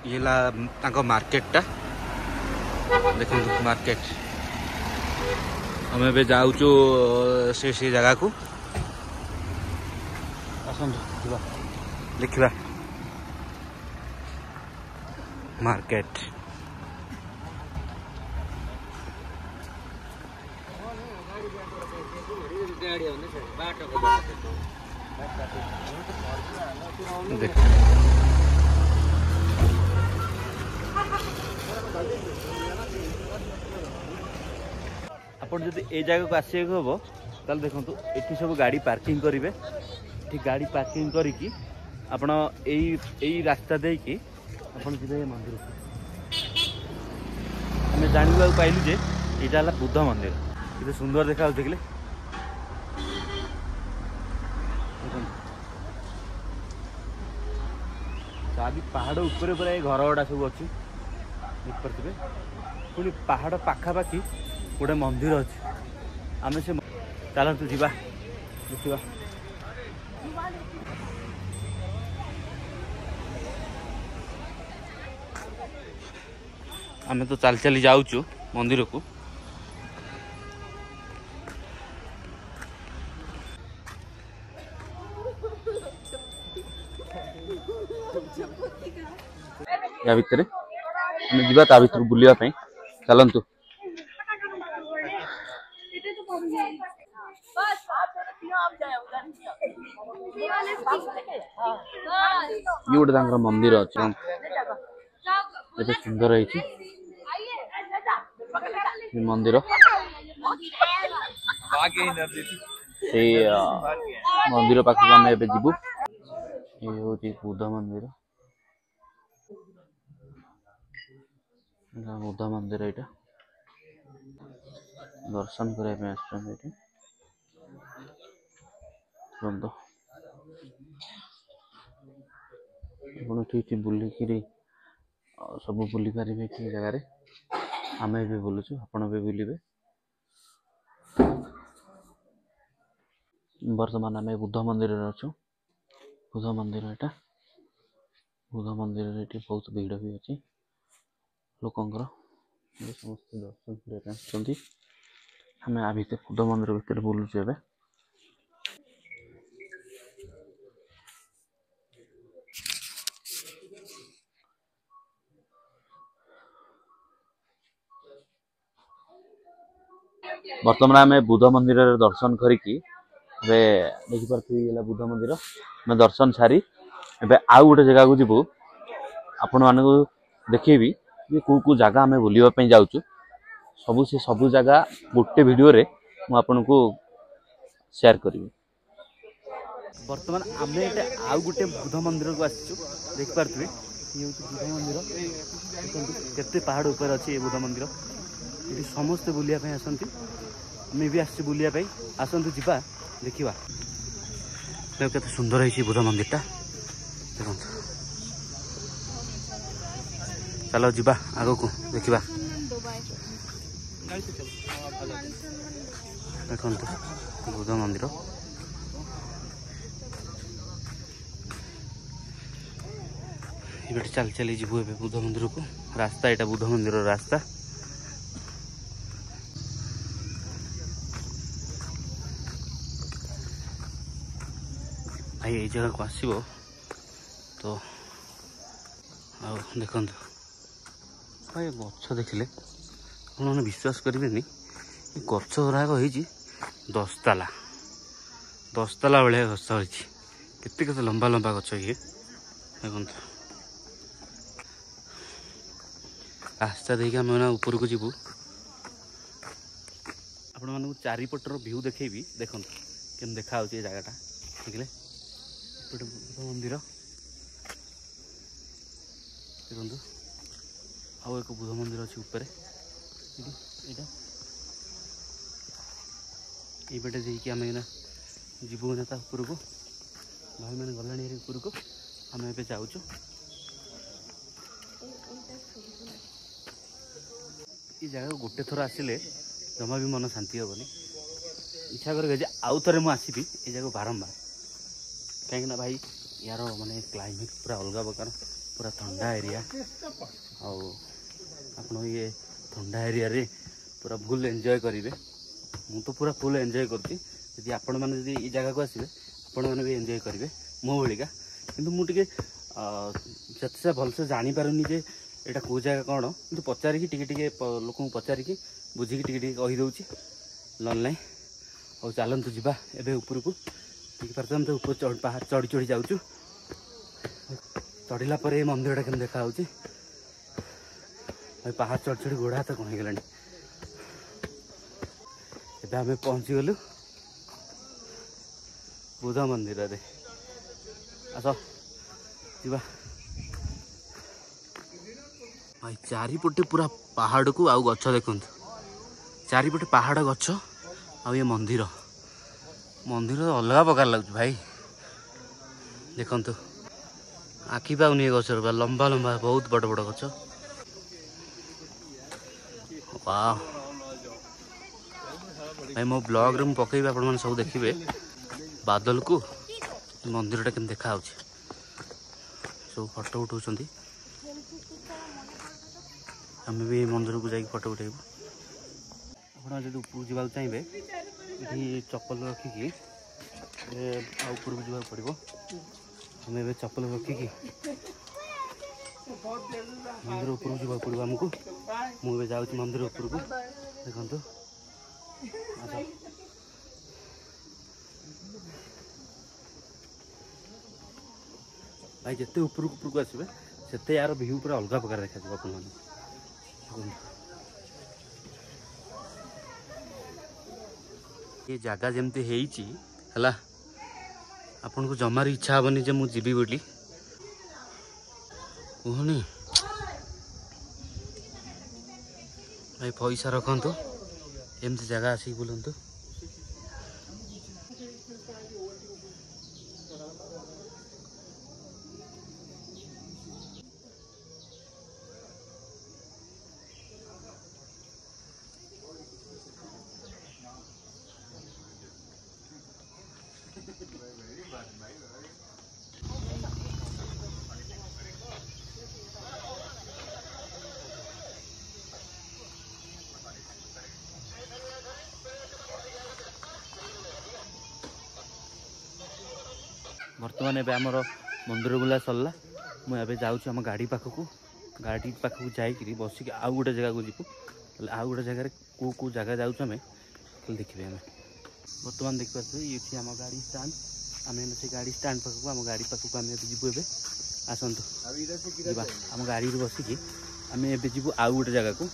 ये ला तांको मार्केटटा देखो मार्केट हमें जाऊँ से जगह को आसतु देखा मार्केट देख आप ए जगह को आस हम ताल देखो ये सब गाड़ी पार्किंग करेंगे गाड़ी पार्किंग करके आपण यही रास्ता देकी आपण जी मंदिर आम जानवा पाइलु जे यहाँ है बुद्ध मंदिर ये सुंदर देखा देखले अभी पहाड़ ऊपर पूरा ये घर गुड़ा सब अच्छी देखिए पुणी पहाड़ पाखापाखि गोटे मंदिर अच्छे आम से चलतु जा देखा आम तो चल चली जाऊँ मंदिर को या भितर आम जीवा ता भीतर बुलापी चलतु ये गोटे मंदिर अच्छे ये सुंदर है मंदिर से मंदिर पाखक आम ए जीवु ये हूँ बुद्ध मंदिर बुद्ध मंदिर यहाँ दर्शन करने ठीक बुलिक सब बुली पारे ये जगह आम भी बुलुचु आपण भी बुलिबे वर्तमान आम बुद्ध मंदिर अच्छु बुद्ध मंदिर यहाँ बुद्ध मंदिर बहुत भीड़ भी अच्छी लोकंर समस्त दर्शन करने आम आ भर बुद्ध मंदिर भितर बुलुचु ए वर्तमान आम बुद्ध मंदिर दर्शन करी देखिए बुद्ध मंदिर मैं दर्शन सारी ए आउ गोटे जगह को जीवु आपण मान देखेबी ये कौ जगह आम बुलापी जाऊँ सबू जगह गोटे वीडियो रे मुझे को शेयर करी वर्तमान आम ये आउ गोटे बुद्ध मंदिर को आसचु देख पारे ये बुद्ध मंदिर केते पहाड़ ऊपर अच्छी ये बुद्ध मंदिर ये समस्ते बुलापी आसती आम भी आस बुलापी आसतु जा देखा केते सुंदर है बुद्ध मंदिरटा देखो चलो जीवा आग को देखा देखो बुद्ध मंदिर ये चल चली जीवु ए बुद्ध मंदिर को रास्ता यहाँ बुद्ध मंदिर रास्ता भाई ये जगह को आसो तो देखो भाई गछ देखिले आपने विश्वास करेंगे गछ गुराक हो 10 ताला भाया गछ हो केते लंबा लंबा गछ ये देखो रास्ता देखिए आम ऊपर को जीवु आपण मानक चारिपटर व्यू देखेबी देखो केम देखा जगहटा देखले बुद्ध मंदिर देखो आउ एक बुद्ध मंदिर अच्छी ऊपर ये पटे जाकि आम जीवु ना ऊपर को भाई मैंने गला ऊपर को आम ए जाऊँ ये जगह गोटे थर आसिले जमा भी मन शांति हेनी इच्छा कर आउ थे मुझे आसबि ये जगह बारंबार कहीं भाई यार माने क्लाइमेट पूरा अलग प्रकार पूरा ठंडा एरिया आपण ये ठंडा एरिया रे पूरा फुल एंजॉय करेंगे। मु तो पूरा फुल एंजॉय करती आपण मैंने ये जगह को आसवे आपण मैंने भी एंजॉय करेंगे मो भालिका किंतु मुझे जिते भलसे जानीपारूनी जे यहाँ कौ जगह कौन कि पचारिकी टे लोक पचारिकी बुझिकी टे कहीदे ना और चलतु जा एवं उपरकू देखिए तो ऊपर पहाड़ चढ़ी चढ़ी जाऊँ चढ़ला मंदिरटा केम देखा पहाड़ चढ़ चढ़ी गोड़ हाथ कौन होगा एवं आम पहुँची गलु बुध मंदिर रे आस जा भाई चारिपटे पूरा पहाड़ को आउ गछ देखु चारिपटे पहाड़ गछ आ ये मंदिर मंदिर अलग प्रकार लगे भाई देखु आखि पाऊनी ये गछ लंबा लंबा बहुत बड़ बड़ गछ वाह भाई मो ब्लॉग रे पकईबी आपण मैंने सब देखिए बादल को मंदिरटा केम देखा सब फोटो उठाऊँ आम भी मंदिर को जाकि फोटो उठेबू आप जो ऊपर जावा चाहिए ये चप्पल रखिकी ऊपर को जावा पड़ो आम चप्पल रखिकी मंदिर ऊपर को जावा पड़ो आमको मुझे जाऊँ मंदिर ऊपर को देखो भाई जिते ऊपर को आसवे से यार व्यू पूरा अलग प्रकार देखा आप ये जगह जमती है आपन को जमार इच्छा हेनी जे मुझे जीवी बोली कहनी भाई पैसा रखु एमती जगह आसिक बुलतु बर्तमान एवं आमर मंदिर बुला सरला मुझे जाऊँ गाड़ी पाखक जाकि बसिक आउ गोटे जगह को जीवु आउ गोटे जगह कौ जगह जाऊँ आम देखिए आम बर्तमान देखिए ये आम गाड़ी स्टाण्ड आम से गाड़ी स्टाण्ड पाखक आम गाड़ी पाखक आम जीवु ए आसतु आम गाड़ी बसिकी आम ए जीवु आउ गोटे जगह को